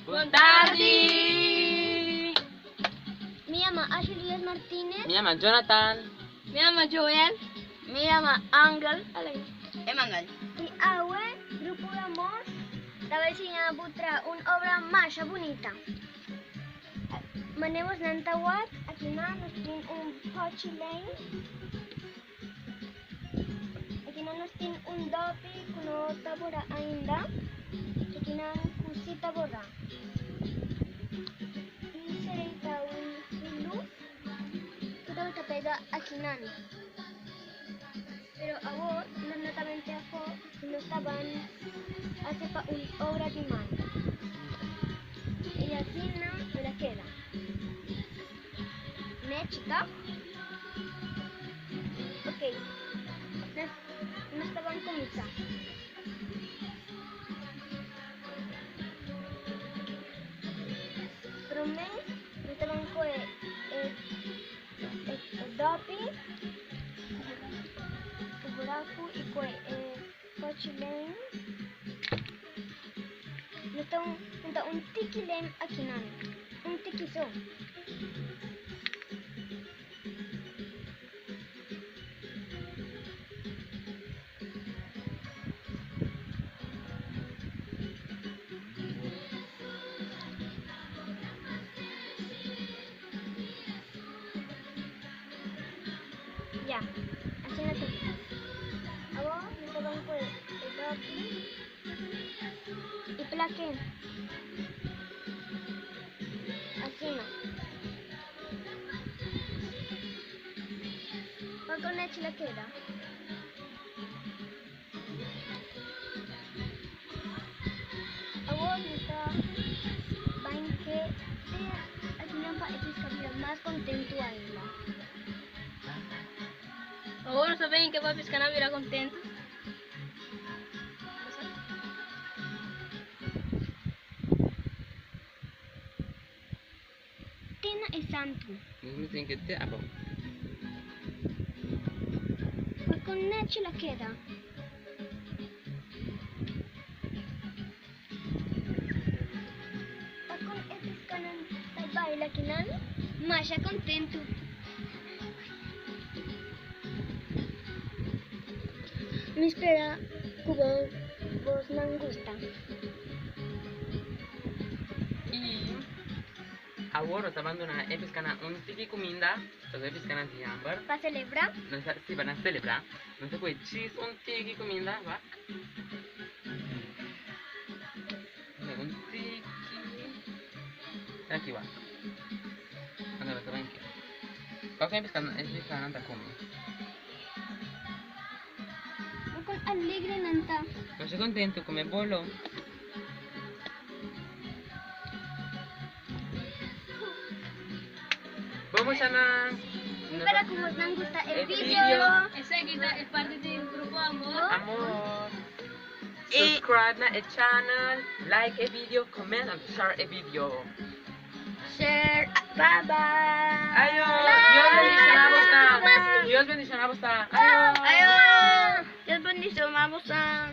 Buon tardi! Mi llamo Ashley Martínez. Mi llamo Jonathan. Mi llamo Joel. Me llamo Ángel. Emanuel. Y ahora, grupo de amor, la vecina butra una obra más bonita. Manemos nantawat, aquí nos tiene un pochilén. Aquí nos tiene un dopi, kuno tabora ainda. Aquí kusita bora. Y será un luz. Kita te pega aquí Pero ahora, natamente ako, no estaban hace pa una obra de mano. Y así no me la queda. ¿Ne, chica? Ok. No estaban con misa. Pero no estaban con el dopi. Buraco e pochilém. Então um tiquilém aqui não. Um tiquizão. Ya, así no te. Ahora me van por el dopi y plaque. Así no. ¿Cuál con la chila queda? Ahora me está que al final para estar más contento ainda. Agora sabem que vai pescar na vira contente. Tina e santo. Me tem que ter abo. ¿Cuál con la chila queda? ¿Cuál con estos canan al baile que nan? Más contento. Me espera que vos não gusta. E agora estavam pescando um tipo de comida, então pescando de hamburger. ¿Para celebrar? Não sei se vão celebrar. Não sei qual cheese um tipo de comida, va? Um tiki. Aqui va. Agora tá bem aqui. Qual que é pescando anda como? Con alegre nanta. Não estou contento com meu bolo. Vamos a na... Espera que vos não gusta el El video. video. Essa aqui é parte do grupo Amor. Amor. Subscribe na channel, like a video, comment and share a video. Share. Bye bye. Ayo, Dios bendicionamos ta. Ayo. Dios bendición, vamos a...